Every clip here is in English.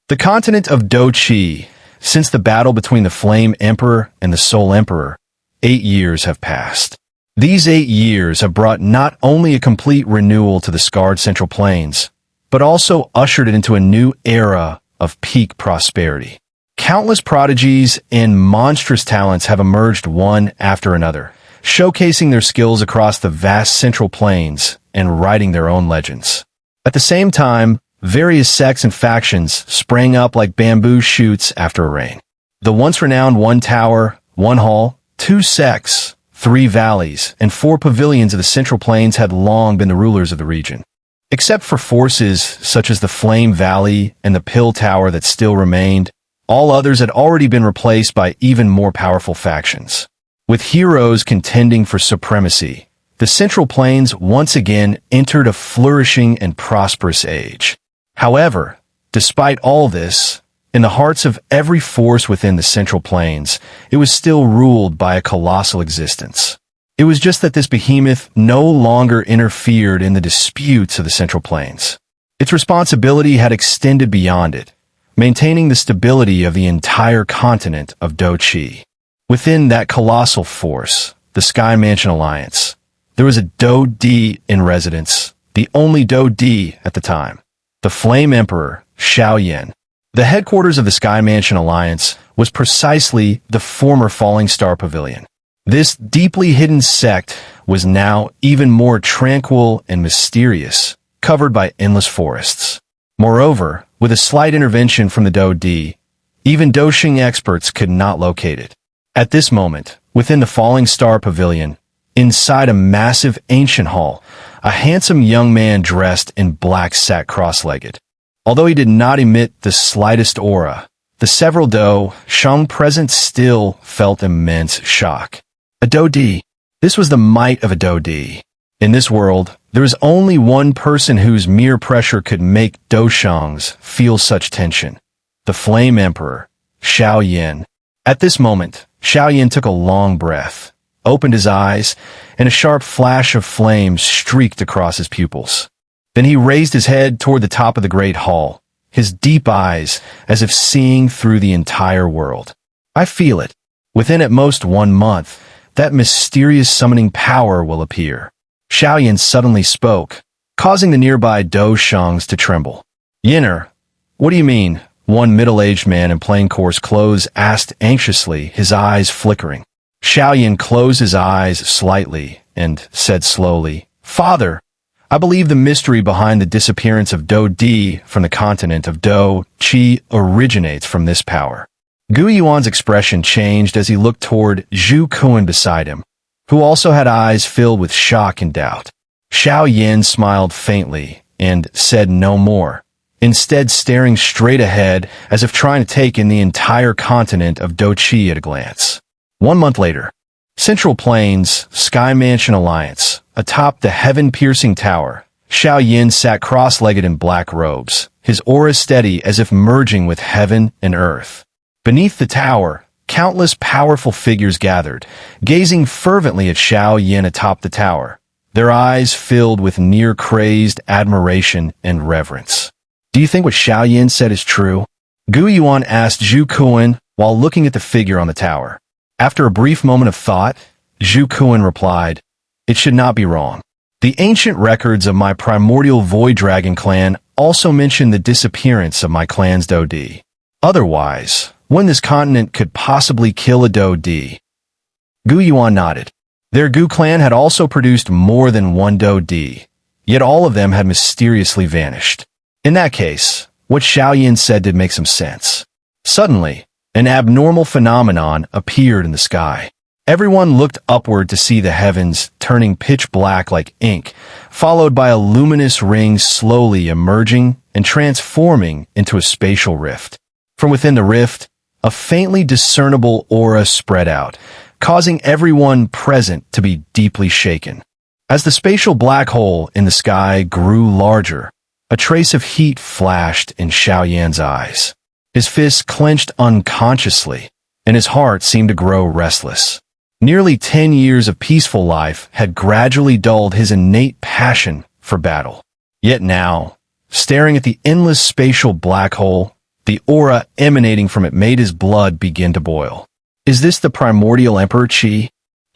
The continent of Dou Qi. Since the battle between the Flame Emperor and the Soul Emperor, 8 years have passed. These 8 years have brought not only a complete renewal to the scarred Central Plains, but also ushered it into a new era of peak prosperity. Countless prodigies and monstrous talents have emerged one after another, showcasing their skills across the vast Central Plains and writing their own legends. At the same time, various sects and factions sprang up like bamboo shoots after a rain. The once renowned One Tower, One Hall, 2 sects, 3 valleys, and 4 pavilions of the Central Plains had long been the rulers of the region. Except for forces such as the Flame Valley and the Pill Tower that still remained, all others had already been replaced by even more powerful factions. With heroes contending for supremacy, the Central Plains once again entered a flourishing and prosperous age. However, despite all this, in the hearts of every force within the Central Plains, it was still ruled by a colossal existence. It was just that this behemoth no longer interfered in the disputes of the Central Plains. Its responsibility had extended beyond it, maintaining the stability of the entire continent of Dou Qi. Within that colossal force, the Sky Mansion Alliance, there was a Dou Di in residence, the only Dou Di at the time, the Flame Emperor Xiao Yan. The headquarters of the Sky Mansion Alliance was precisely the former Falling Star Pavilion. This deeply hidden sect was now even more tranquil and mysterious, covered by endless forests. Moreover, with a slight intervention from the Dou Di, even Douxing experts could not locate it. At this moment, within the Falling Star Pavilion, inside a massive ancient hall, a handsome young man dressed in black sat cross-legged. Although he did not emit the slightest aura, the several Dou Shang present still felt immense shock. A Dou Di. This was the might of a Dou Di. In this world, there is only one person whose mere pressure could make Dou Shangs feel such tension. The Flame Emperor, Xiao Yan. At this moment, Xiao Yan took a long breath, opened his eyes, and a sharp flash of flame streaked across his pupils. Then he raised his head toward the top of the great hall, his deep eyes as if seeing through the entire world. I feel it. Within at most 1 month, that mysterious summoning power will appear. Xiao Yan suddenly spoke, causing the nearby Dou Shangs to tremble. Xun'er, what do you mean? One middle-aged man in plain coarse clothes asked anxiously, his eyes flickering. Xiao Yan closed his eyes slightly and said slowly, Father, I believe the mystery behind the disappearance of Dou Di from the continent of Dou Qi originates from this power. Gu Yuan's expression changed as he looked toward Zhu Kuan beside him, who also had eyes filled with shock and doubt. Xiao Yan smiled faintly and said no more, instead staring straight ahead as if trying to take in the entire continent of Dou Qi at a glance. 1 month later, Central Plains, Sky Mansion Alliance, atop the heaven-piercing tower, Xiao Yan sat cross-legged in black robes, his aura steady as if merging with heaven and earth. Beneath the tower, countless powerful figures gathered, gazing fervently at Xiao Yan atop the tower, their eyes filled with near-crazed admiration and reverence. Do you think what Xiao Yan said is true? Gu Yuan asked Zhu Kuan while looking at the figure on the tower. After a brief moment of thought, Zhu Kuan replied, It should not be wrong. The ancient records of my primordial Void Dragon clan also mention the disappearance of my clan's Dou Di. Otherwise, when this continent could possibly kill a Dou Di? Gu Yuan nodded. Their Gu clan had also produced more than one Dou Di, yet all of them had mysteriously vanished. In that case, what Xiao Yan said did make some sense. Suddenly, an abnormal phenomenon appeared in the sky. Everyone looked upward to see the heavens turning pitch black like ink, followed by a luminous ring slowly emerging and transforming into a spatial rift. From within the rift, a faintly discernible aura spread out, causing everyone present to be deeply shaken. As the spatial black hole in the sky grew larger, a trace of heat flashed in Xiao Yan's eyes. His fists clenched unconsciously, and his heart seemed to grow restless. Nearly 10 years of peaceful life had gradually dulled his innate passion for battle. Yet now, staring at the endless spatial black hole, The aura emanating from it made his blood begin to boil. Is this the primordial Emperor Qi?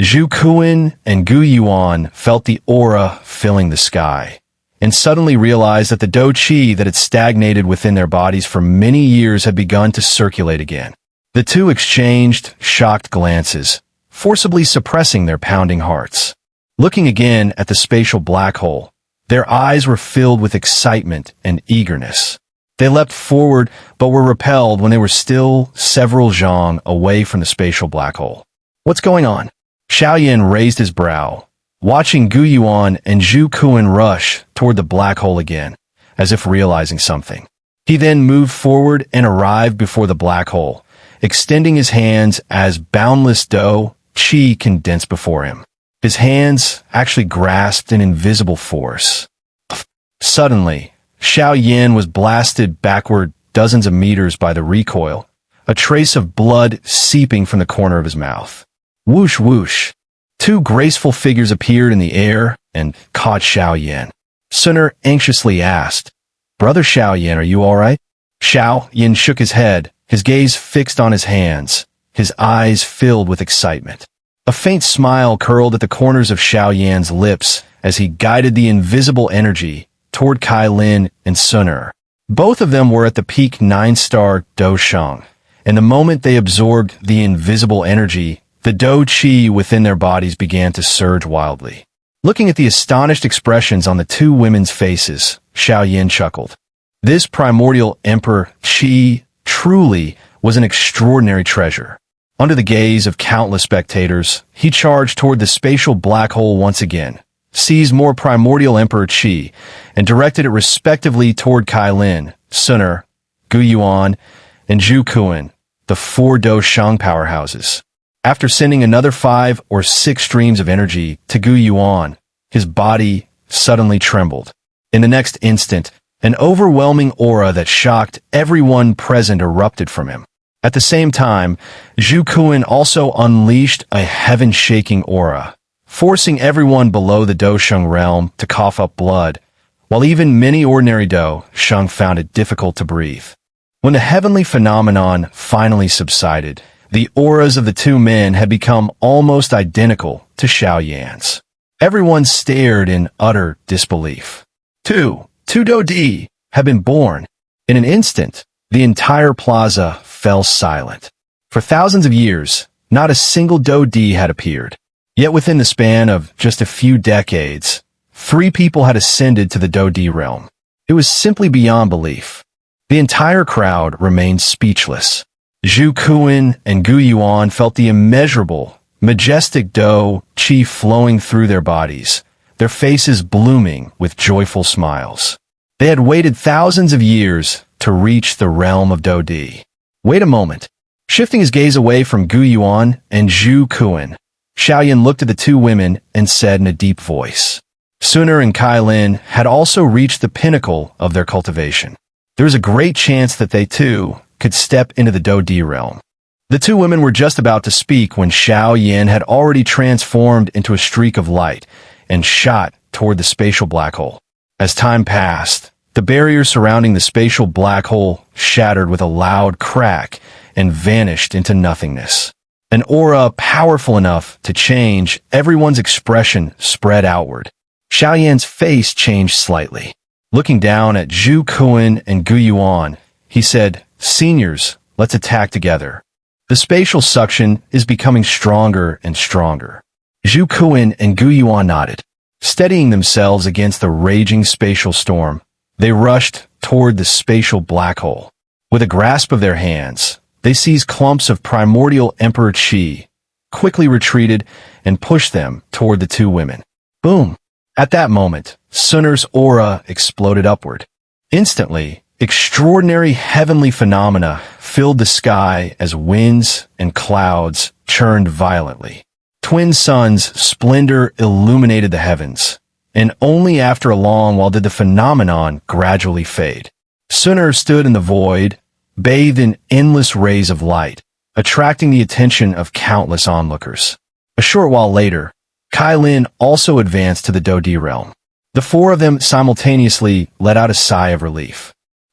Zhu Kuan and Gu Yuan felt the aura filling the sky, and suddenly realized that the Dou Qi that had stagnated within their bodies for many years had begun to circulate again. The two exchanged shocked glances, forcibly suppressing their pounding hearts. Looking again at the spatial black hole, their eyes were filled with excitement and eagerness. They leapt forward, but were repelled when they were still several zhang away from the spatial black hole. What's going on? Xiao Yan raised his brow, watching Gu Yuan and Zhu Kuan rush toward the black hole again, as if realizing something. He then moved forward and arrived before the black hole, extending his hands as boundless Dou Qi condensed before him. His hands actually grasped an invisible force. Suddenly, Xiao Yan was blasted backward dozens of meters by the recoil, a trace of blood seeping from the corner of his mouth. Whoosh whoosh. Two graceful figures appeared in the air and caught Xiao Yan. Xun'er anxiously asked, "Brother Xiao Yan, are you all right?" Xiao Yan shook his head, his gaze fixed on his hands, his eyes filled with excitement. A faint smile curled at the corners of Xiao Yan's lips as he guided the invisible energy toward Kai Lin and Xun'er. Both of them were at the peak 9-star Dou Shang, and the moment they absorbed the invisible energy, the Dou Qi within their bodies began to surge wildly. Looking at the astonished expressions on the two women's faces, Xiao Yan chuckled. This primordial Emperor Qi truly was an extraordinary treasure. Under the gaze of countless spectators, he charged toward the spatial black hole once again, seized more primordial Emperor Qi, and directed it respectively toward Kai Lin, Xun'er, Gu Yuan, and Zhu Kuan, the 4 Dou Shang powerhouses. After sending another 5 or 6 streams of energy to Gu Yuan, his body suddenly trembled. In the next instant, an overwhelming aura that shocked everyone present erupted from him. At the same time, Zhu Kuan also unleashed a heaven-shaking aura, forcing everyone below the Dou Shang realm to cough up blood, while even many ordinary Dou Shang found it difficult to breathe. When the heavenly phenomenon finally subsided, the auras of the two men had become almost identical to Xiao Yan's. Everyone stared in utter disbelief. Two Dou Di had been born. In an instant, the entire plaza fell silent. For thousands of years, not a single Dou Di had appeared. Yet within the span of just a few decades, 3 people had ascended to the Dou Di realm. It was simply beyond belief. The entire crowd remained speechless. Zhu Kuan and Gu Yuan felt the immeasurable, majestic Dou Qi flowing through their bodies, their faces blooming with joyful smiles. They had waited thousands of years to reach the realm of Dou Di. Wait a moment. Shifting his gaze away from Gu Yuan and Zhu Kuan, Xiao Yan looked at the two women and said in a deep voice. Xun'er and Kai Lin had also reached the pinnacle of their cultivation. There was a great chance that they too could step into the Dou Di realm. The two women were just about to speak when Xiao Yan had already transformed into a streak of light and shot toward the spatial black hole. As time passed, the barrier surrounding the spatial black hole shattered with a loud crack and vanished into nothingness. An aura powerful enough to change everyone's expression spread outward. Xiao Yan's face changed slightly. Looking down at Zhu Kuan and Gu Yuan, he said, "Seniors, let's attack together." The spatial suction is becoming stronger and stronger. Zhu Kuan and Gu Yuan nodded. Steadying themselves against the raging spatial storm, they rushed toward the spatial black hole. With a grasp of their hands, they seized clumps of primordial Emperor Qi, quickly retreated, and pushed them toward the two women. Boom! At that moment, Xun'er's aura exploded upward. Instantly, extraordinary heavenly phenomena filled the sky as winds and clouds churned violently. Twin suns' splendor illuminated the heavens, and only after a long while did the phenomenon gradually fade. Xun'er stood in the void, bathed in endless rays of light, attracting the attention of countless onlookers. A short while later, Kai Lin also advanced to the Dou Di realm. The 4 of them simultaneously let out a sigh of relief.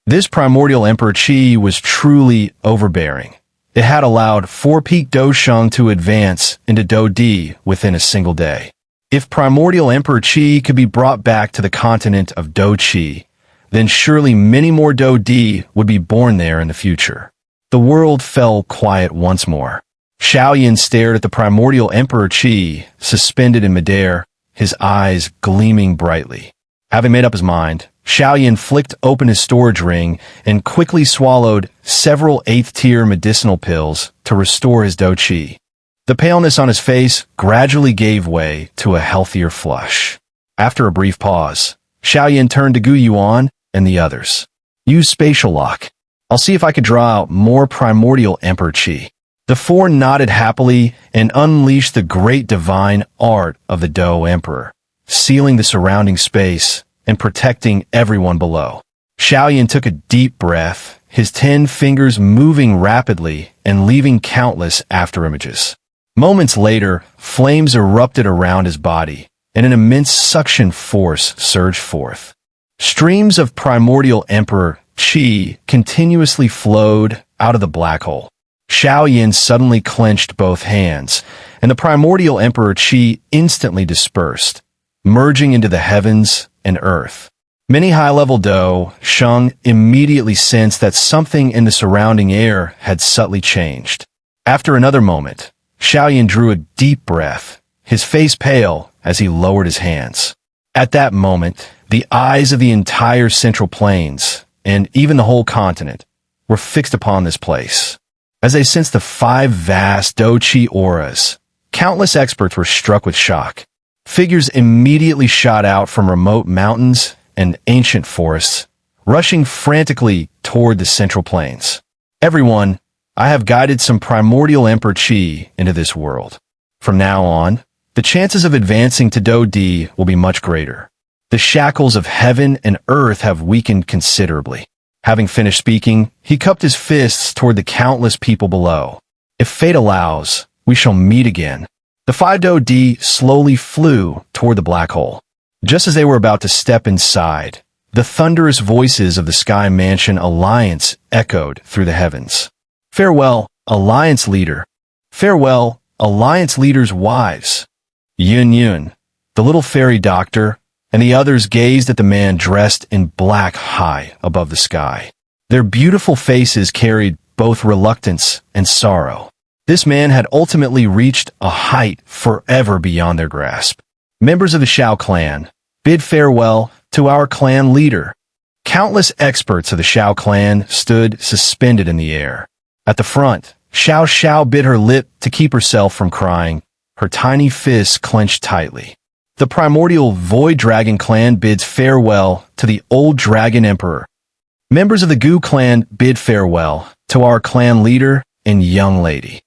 This primordial Emperor Qi was truly overbearing. It had allowed 4 peak Dou Sheng to advance into Dou Di within a single day. If primordial Emperor Qi could be brought back to the continent of Dou Qi, then surely many more Dou Di would be born there in the future. The world fell quiet once more. Xiao Yan stared at the primordial Emperor Qi, suspended in midair, his eyes gleaming brightly. Having made up his mind, Xiao Yan flicked open his storage ring and quickly swallowed several 8th-tier medicinal pills to restore his Dou Qi. The paleness on his face gradually gave way to a healthier flush. After a brief pause, Xiao Yan turned to Gu Yuan and the others. Use spatial lock. I'll see if I could draw out more primordial Emperor Qi. The 4 nodded happily and unleashed the great divine art of the Dou Emperor, sealing the surrounding space and protecting everyone below. Xiao Yan took a deep breath, his 10 fingers moving rapidly and leaving countless afterimages. Moments later, flames erupted around his body, and an immense suction force surged forth. Streams of primordial Emperor Qi continuously flowed out of the black hole. Xiao Yan suddenly clenched both hands, and the primordial Emperor Qi instantly dispersed, merging into the heavens and earth. Many high-level Dou Sheng immediately sensed that something in the surrounding air had subtly changed. After another moment, Xiao Yan drew a deep breath, his face pale as he lowered his hands. At that moment, the eyes of the entire Central Plains, and even the whole continent, were fixed upon this place. As they sensed the 5 vast Dou Qi auras, countless experts were struck with shock. Figures immediately shot out from remote mountains and ancient forests, rushing frantically toward the Central Plains. Everyone, I have guided some primordial Emperor Qi into this world. From now on, the chances of advancing to Dou Di will be much greater. The shackles of heaven and earth have weakened considerably. Having finished speaking, he cupped his fists toward the countless people below. If fate allows, we shall meet again. The 5 Dou Di slowly flew toward the black hole. Just as they were about to step inside, the thunderous voices of the Sky Mansion Alliance echoed through the heavens. Farewell, Alliance Leader. Farewell, Alliance Leader's wives. Yun Yun, the little fairy doctor, and the others gazed at the man dressed in black high above the sky. Their beautiful faces carried both reluctance and sorrow. This man had ultimately reached a height forever beyond their grasp. Members of the Xiao clan, bid farewell to our clan leader. Countless experts of the Xiao clan stood suspended in the air. At the front, Xiao bit her lip to keep herself from crying, her tiny fists clenched tightly. The primordial Void Dragon clan bids farewell to the old Dragon Emperor. Members of the Gu clan bid farewell to our clan leader and young lady.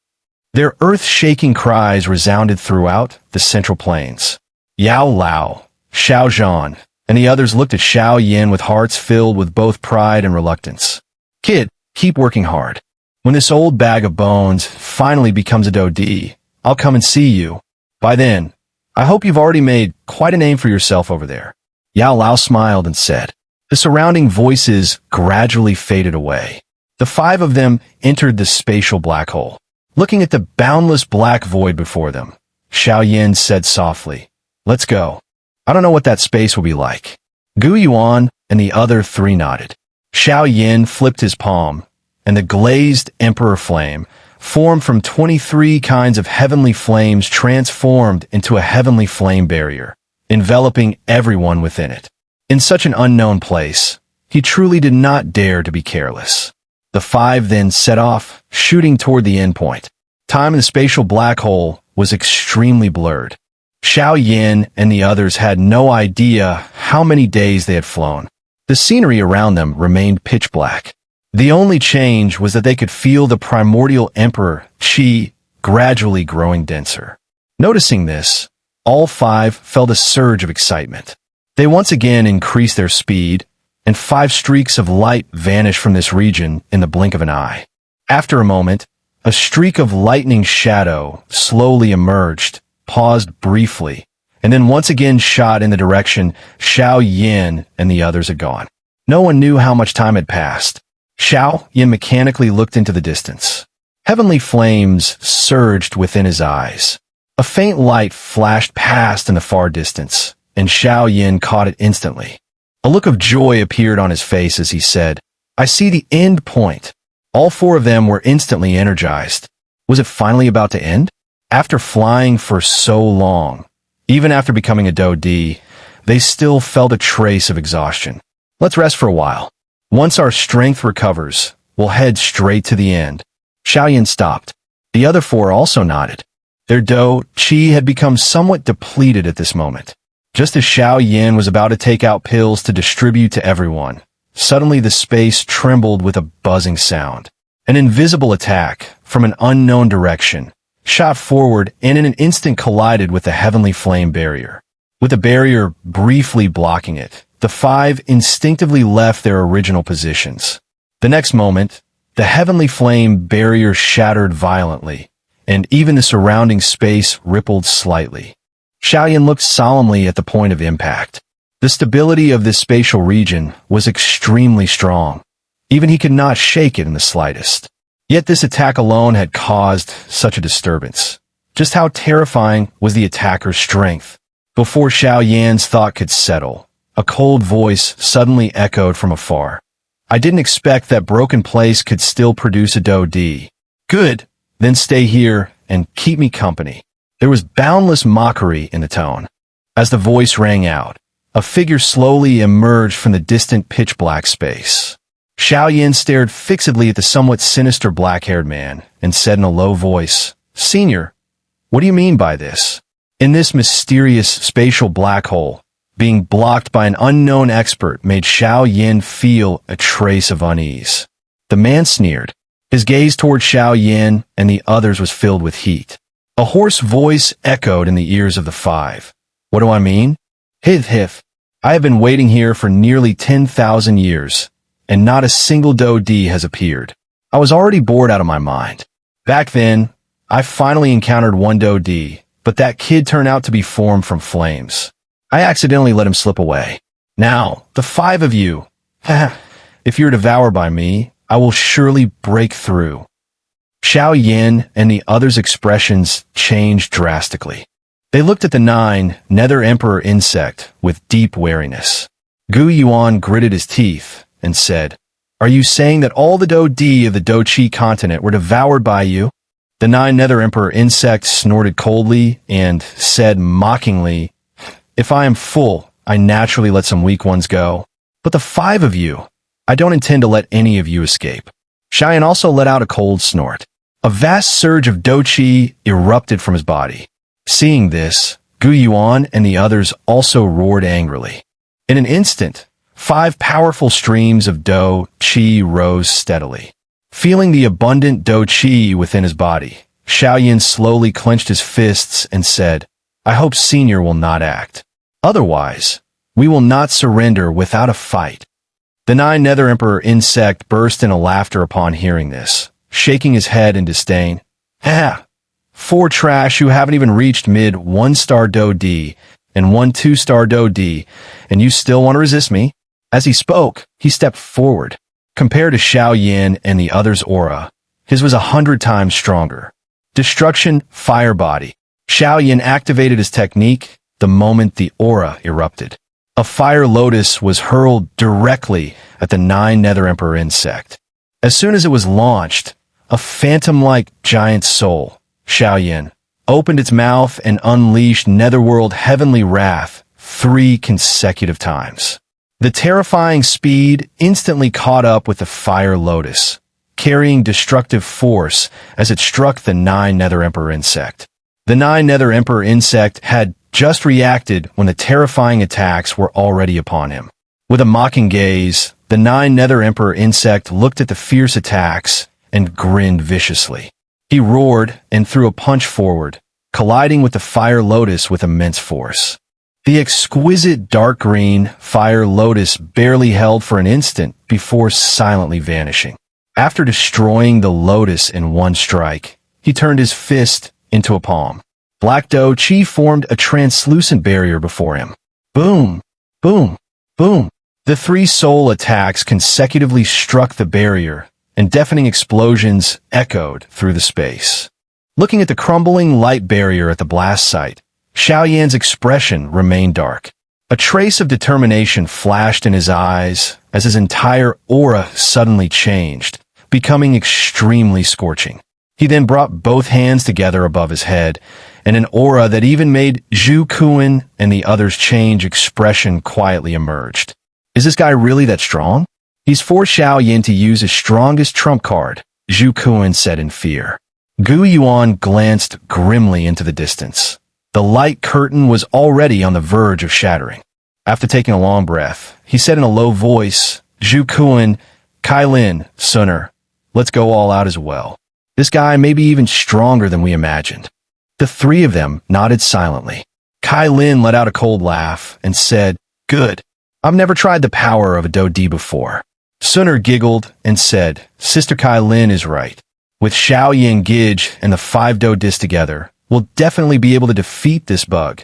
Their earth-shaking cries resounded throughout the Central Plains. Yao Lao, Xiao Zhan, and the others looked at Xiao Yan with hearts filled with both pride and reluctance. Kid, keep working hard. When this old bag of bones finally becomes a Dou Di, I'll come and see you. By then, I hope you've already made quite a name for yourself over there. Yao Lao smiled and said. The surrounding voices gradually faded away. The 5 of them entered the spatial black hole. Looking at the boundless black void before them, Xiao Yan said softly, Let's go. I don't know what that space will be like. Gu Yuan and the other 3 nodded. Xiao Yan flipped his palm, and the glazed Emperor Flame, formed from 23 kinds of heavenly flames, transformed into a heavenly flame barrier, enveloping everyone within it. In such an unknown place, he truly did not dare to be careless. The 5 then set off, shooting toward the endpoint. Time in the spatial black hole was extremely blurred. Xiao Yan and the others had no idea how many days they had flown. The scenery around them remained pitch black. The only change was that they could feel the primordial Emperor Qi gradually growing denser. Noticing this, all 5 felt a surge of excitement. They once again increased their speed, and 5 streaks of light vanished from this region in the blink of an eye. After a moment, a streak of lightning shadow slowly emerged, paused briefly, and then once again shot in the direction Xiao Yan and the others had gone. No one knew how much time had passed. Xiao Yan mechanically looked into the distance. Heavenly flames surged within his eyes. A faint light flashed past in the far distance, and Xiao Yan caught it instantly. A look of joy appeared on his face as he said, "I see the end point." All four of them were instantly energized. Was it finally about to end? After flying for so long, even after becoming a Dou Di, they still felt a trace of exhaustion. Let's rest for a while. Once our strength recovers, we'll head straight to the end. Xiao Yan stopped. The other four also nodded. Their Dou Qi had become somewhat depleted at this moment. Just as Xiao Yan was about to take out pills to distribute to everyone, suddenly the space trembled with a buzzing sound. An invisible attack, from an unknown direction, shot forward and in an instant collided with the heavenly flame barrier. With the barrier briefly blocking it, the five instinctively left their original positions. The next moment, the heavenly flame barrier shattered violently, and even the surrounding space rippled slightly. Xiao Yan looked solemnly at the point of impact. The stability of this spatial region was extremely strong. Even he could not shake it in the slightest. Yet this attack alone had caused such a disturbance. Just how terrifying was the attacker's strength? Before Xiao Yan's thought could settle, a cold voice suddenly echoed from afar. "I didn't expect that broken place could still produce a Dou Di. Good, then stay here and keep me company." There was boundless mockery in the tone. As the voice rang out, a figure slowly emerged from the distant pitch-black space. Xiao Yan stared fixedly at the somewhat sinister black-haired man and said in a low voice, "Senior, what do you mean by this?" In this mysterious spatial black hole, being blocked by an unknown expert made Xiao Yan feel a trace of unease. The man sneered. His gaze toward Xiao Yan and the others was filled with heat. A hoarse voice echoed in the ears of the five. "What do I mean? Hith. I have been waiting here for nearly 10,000 years, and not a single Dou Di has appeared. I was already bored out of my mind. Back then, I finally encountered one Dou Di, but that kid turned out to be formed from flames. I accidentally let him slip away. Now, the five of you, if you're devoured by me, I will surely break through." Xiao Yan and the others' expressions changed drastically. They looked at the 9 Nether Emperor insect with deep wariness. Gu Yuan gritted his teeth and said, "Are you saying that all the Dou Di of the Dou Qi Continent were devoured by you?" The 9 Nether Emperor insect snorted coldly and said mockingly, "If I am full, I naturally let some weak ones go. But the 5 of you, I don't intend to let any of you escape." Xiao Yan also let out a cold snort. A vast surge of Dou Qi erupted from his body. Seeing this, Gu Yuan and the others also roared angrily. In an instant, 5 powerful streams of Dou Qi rose steadily. Feeling the abundant Dou Qi within his body, Xiao Yan slowly clenched his fists and said, "I hope Senior will not act. Otherwise, we will not surrender without a fight." The 9 Nether Emperor insect burst into laughter upon hearing this, shaking his head in disdain. "Ha! 4 trash who haven't even reached mid 1-star Dou Di and 1 2-star Dou Di, and you still want to resist me?" As he spoke, he stepped forward. Compared to Xiao Yan and the others' aura, his was 100 times stronger. Destruction Fire Body. Xiao Yan activated his technique the moment the aura erupted. A fire lotus was hurled directly at the 9 Nether Emperor insect. As soon as it was launched, a phantom-like giant soul, Xiao Yan, opened its mouth and unleashed netherworld heavenly wrath 3 consecutive times. The terrifying speed instantly caught up with the fire lotus, carrying destructive force as it struck the 9 Nether Emperor insect. The 9 Nether Emperor insect had just reacted when the terrifying attacks were already upon him. With a mocking gaze, the 9 Nether Emperor insect looked at the fierce attacks and grinned viciously. He roared and threw a punch forward, colliding with the fire lotus with immense force. The exquisite dark green fire lotus barely held for an instant before silently vanishing. After destroying the lotus in one strike, he turned his fist into a palm. Black Dou Qi formed a translucent barrier before him. Boom! Boom! Boom! The three soul attacks consecutively struck the barrier, and deafening explosions echoed through the space. Looking at the crumbling light barrier at the blast site, Xiao Yan's expression remained dark. A trace of determination flashed in his eyes as his entire aura suddenly changed, becoming extremely scorching. He then brought both hands together above his head, and an aura that even made Zhu Kuan and the others change expression quietly emerged. Is this guy really that strong? He's forced Xiao Yan to use his strongest trump card, Zhu Kuan said in fear. Gu Yuan glanced grimly into the distance. The light curtain was already on the verge of shattering. After taking a long breath, he said in a low voice, Zhu Kuan, Kai Lin, Xun'er, let's go all out as well. This guy may be even stronger than we imagined. The three of them nodded silently. Kai Lin let out a cold laugh and said, Good. I've never tried the power of a Dou Di before. Xun'er giggled and said, Sister Kai Lin is right. With Xiao Yan Gij and the 5 Dou Dis together, we'll definitely be able to defeat this bug.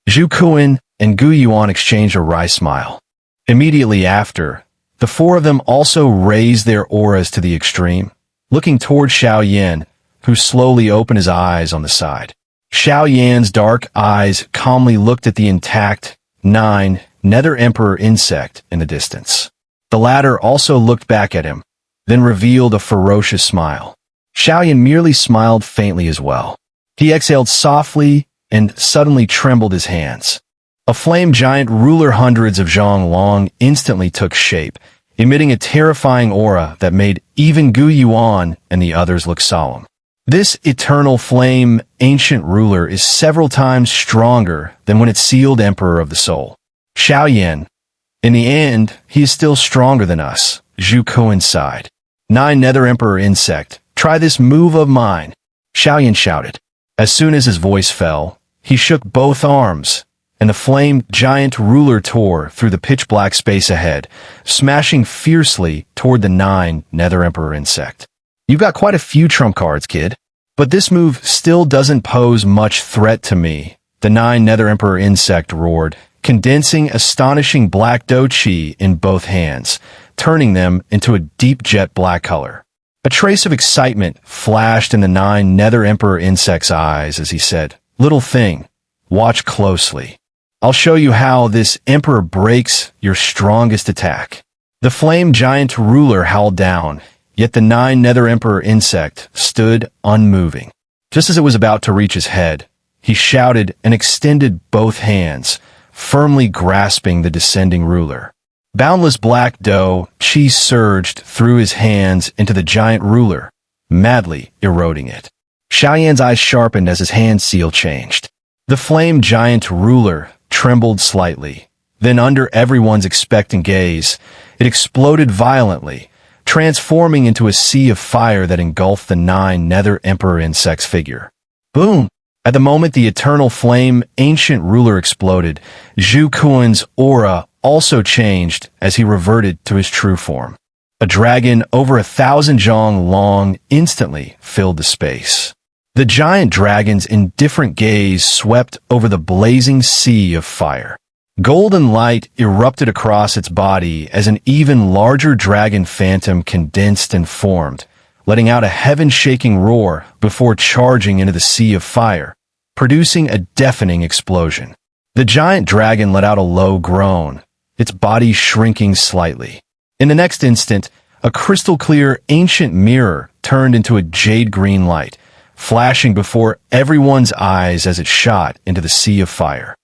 Zhu Kuan and Gu Yuan exchanged a wry smile. Immediately after, the four of them also raised their auras to the extreme, looking toward Xiao Yan, who slowly opened his eyes on the side. Xiao Yan's dark eyes calmly looked at the intact 9 Nether Emperor insect in the distance. The latter also looked back at him, then revealed a ferocious smile. Xiao Yan merely smiled faintly as well. He exhaled softly and suddenly trembled his hands. A flame giant ruler hundreds of zhang long instantly took shape, emitting a terrifying aura that made even Gu Yuan and the others look solemn. This eternal flame ancient ruler is several times stronger than when it sealed Emperor of the Soul. Xiao Yan. In the end, he is still stronger than us, Zhu Kuan sighed. 9 Nether Emperor insect, try this move of mine, Xiao Yan shouted. As soon as his voice fell, he shook both arms, and the flame giant ruler tore through the pitch-black space ahead, smashing fiercely toward the 9 Nether Emperor insect. You've got quite a few trump cards, kid. But this move still doesn't pose much threat to me, the 9 Nether Emperor insect roared, condensing astonishing black Dou Qi in both hands, turning them into a deep jet black color. A trace of excitement flashed in the 9 Nether Emperor insect's eyes as he said, Little thing, watch closely. I'll show you how this Emperor breaks your strongest attack. The flame giant ruler howled down, yet the 9 Nether Emperor insect stood unmoving. Just as it was about to reach his head, he shouted and extended both hands, firmly grasping the descending ruler. Boundless black Dou Qi surged through his hands into the giant ruler, madly eroding it. Xiao Yan's eyes sharpened as his hand seal changed. The flame giant ruler trembled slightly. Then under everyone's expectant gaze, it exploded violently, transforming into a sea of fire that engulfed the 9 Nether Emperor insect's figure. Boom! At the moment the eternal flame ancient ruler exploded, Zhu Kuan's aura also changed as he reverted to his true form. A dragon over 1,000 zhang long instantly filled the space. The giant dragon's indifferent gaze swept over the blazing sea of fire. Golden light erupted across its body as an even larger dragon phantom condensed and formed, letting out a heaven-shaking roar before charging into the sea of fire, producing a deafening explosion. The giant dragon let out a low groan, its body shrinking slightly. In the next instant, a crystal-clear ancient mirror turned into a jade-green light, flashing before everyone's eyes as it shot into the sea of fire.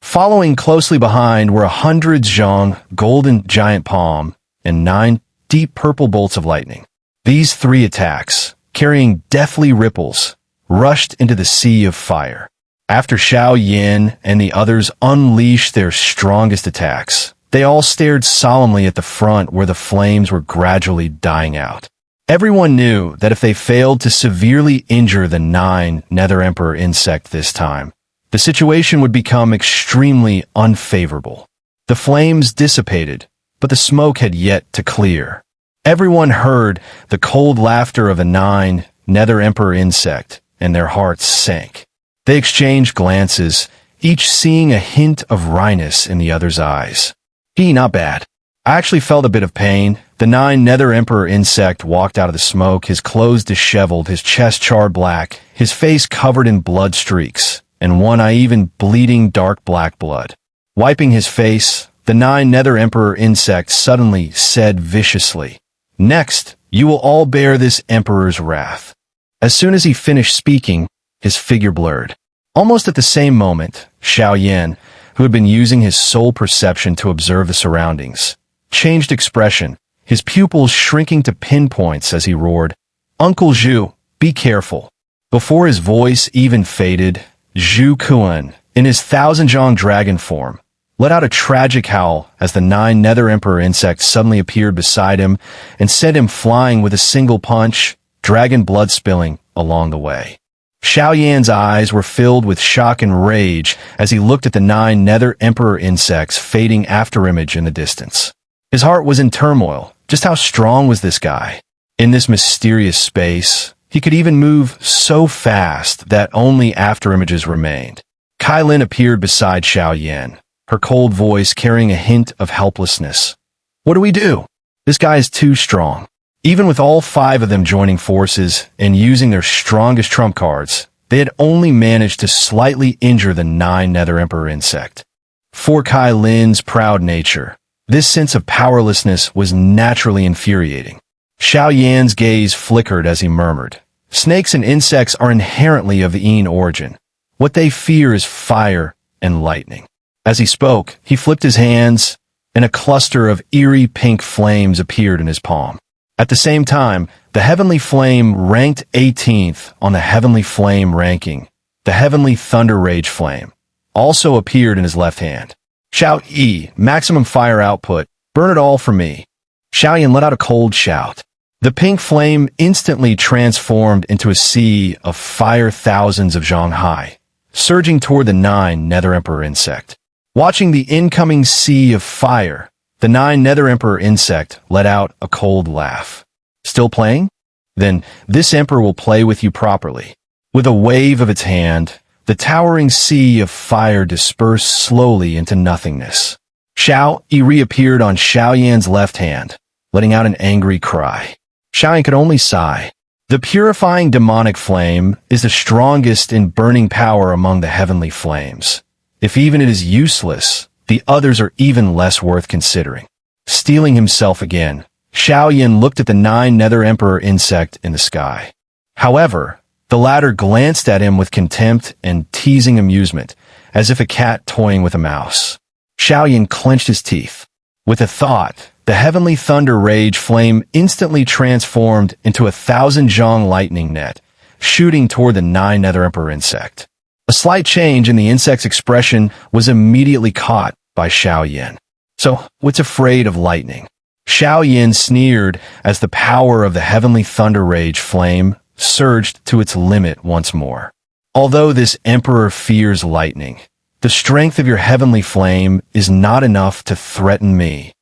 Following closely behind were 100 zhang golden giant palm and 9 deep purple bolts of lightning. These 3 attacks, carrying deathly ripples, rushed into the sea of fire. After Xiao Yan and the others unleashed their strongest attacks, they all stared solemnly at the front where the flames were gradually dying out. Everyone knew that if they failed to severely injure the 9 Nether Emperor insect this time, the situation would become extremely unfavorable. The flames dissipated, but the smoke had yet to clear. Everyone heard the cold laughter of a 9 Nether Emperor insect, and their hearts sank. They exchanged glances, each seeing a hint of wryness in the other's eyes. Not bad. I actually felt a bit of pain. The 9 Nether Emperor insect walked out of the smoke, his clothes disheveled, his chest charred black, his face covered in blood streaks, and one eye even bleeding dark black blood. Wiping his face, the 9 Nether Emperor insect suddenly said viciously, "Next, you will all bear this Emperor's wrath." As soon as he finished speaking, his figure blurred. Almost at the same moment, Xiao Yan, who had been using his soul perception to observe the surroundings, changed expression, his pupils shrinking to pinpoints as he roared, "Uncle Zhu, be careful." Before his voice even faded, Zhu Kuan, in his thousand-zhang dragon form, let out a tragic howl as the 9 Nether Emperor insect suddenly appeared beside him and sent him flying with a single punch, dragon blood spilling along the way. Xiao Yan's eyes were filled with shock and rage as he looked at the 9 Nether Emperor insects fading afterimage in the distance. His heart was in turmoil. Just how strong was this guy? In this mysterious space, he could even move so fast that only afterimages remained. Kai Lin appeared beside Xiao Yan, her cold voice carrying a hint of helplessness. "What do we do? This guy is too strong." Even with all 5 of them joining forces and using their strongest trump cards, they had only managed to slightly injure the 9 Nether Emperor insect. For Kai Lin's proud nature, this sense of powerlessness was naturally infuriating. Xiao Yan's gaze flickered as he murmured, "Snakes and insects are inherently of Yin origin. What they fear is fire and lightning." As he spoke, he flipped his hands, and a cluster of eerie pink flames appeared in his palm. At the same time, the Heavenly Flame ranked 18th on the Heavenly Flame ranking. The Heavenly Thunder Rage Flame also appeared in his left hand. "Shout E, maximum fire output, burn it all for me." Xiao Yan let out a cold shout. The pink flame instantly transformed into a sea of fire thousands of zhang high, surging toward the 9 Nether Emperor insect. Watching the incoming sea of fire, the 9 Nether Emperor insect let out a cold laugh. "Still playing? Then this emperor will play with you properly." With a wave of its hand, the towering sea of fire dispersed slowly into nothingness. Xiao Yi reappeared on Xiao Yan's left hand, letting out an angry cry. Xiao Yan could only sigh. The purifying demonic flame is the strongest in burning power among the heavenly flames. If even it is useless, the others are even less worth considering. Steeling himself again, Xiao Yan looked at the 9 Nether Emperor insect in the sky. However, the latter glanced at him with contempt and teasing amusement, as if a cat toying with a mouse. Xiao Yan clenched his teeth. With a thought, the Heavenly Thunder Rage Flame instantly transformed into a 1,000-zhang lightning net, shooting toward the 9 Nether Emperor insect. A slight change in the insect's expression was immediately caught by Xiao Yan. "So, what's afraid of lightning?" Xiao Yan sneered as the power of the Heavenly Thunder Rage Flame surged to its limit once more. "Although this emperor fears lightning, the strength of your heavenly flame is not enough to threaten me."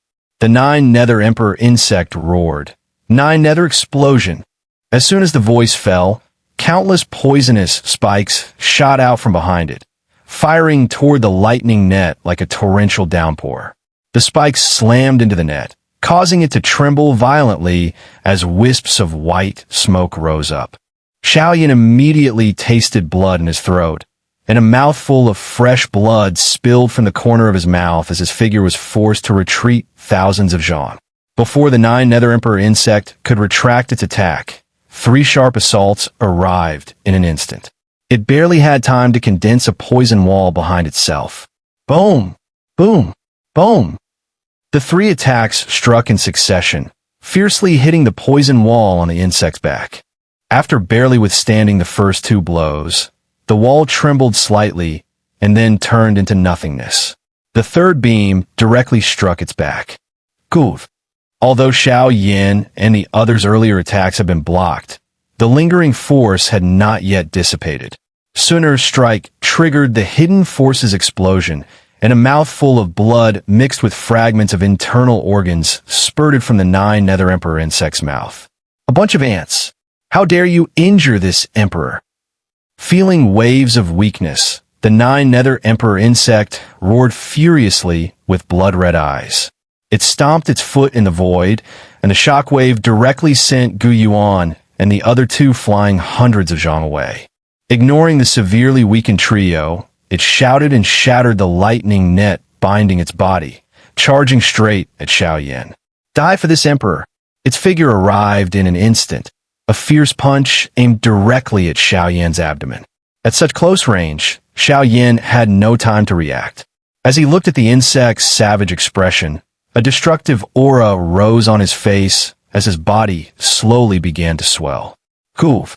The 9 Nether Emperor insect roared. 9 Nether explosion. As soon as the voice fell, countless poisonous spikes shot out from behind it, firing toward the lightning net like a torrential downpour. The spikes slammed into the net, causing it to tremble violently as wisps of white smoke rose up. Xiao Yan immediately tasted blood in his throat, and a mouthful of fresh blood spilled from the corner of his mouth as his figure was forced to retreat thousands of zhang. Before the 9 Nether Emperor insect could retract its attack, 3 sharp assaults arrived in an instant. It barely had time to condense a poison wall behind itself. Boom! Boom! Boom! The 3 attacks struck in succession, fiercely hitting the poison wall on the insect's back. After barely withstanding the first 2 blows, the wall trembled slightly and then turned into nothingness. The 3rd beam directly struck its back. Good. Although Xiao Yan and the others' earlier attacks had been blocked, the lingering force had not yet dissipated. Xun'er's strike triggered the hidden force's explosion, and a mouthful of blood mixed with fragments of internal organs spurted from the 9 Nether Emperor insect's mouth. "A bunch of ants! How dare you injure this emperor?" Feeling waves of weakness, the 9 Nether Emperor insect roared furiously with blood-red eyes. It stomped its foot in the void, and the shockwave directly sent Gu Yuan and the other two flying hundreds of zhang away. Ignoring the severely weakened trio, it shouted and shattered the lightning net binding its body, charging straight at Xiao Yan. Die for this emperor. Its figure arrived in an instant, a fierce punch aimed directly at Xiao Yan's abdomen. At such close range, Xiao Yan had no time to react. As he looked at the insect's savage expression, a destructive aura rose on his face as his body slowly began to swell. Cool.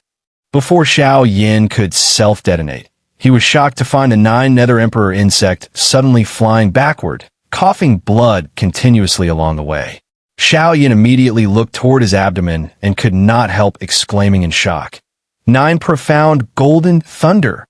Before Xiao Yan could self-detonate, he was shocked to find the 9 Nether Emperor insect suddenly flying backward, coughing blood continuously along the way. Xiao Yan immediately looked toward his abdomen and could not help exclaiming in shock. 9 profound golden thunder.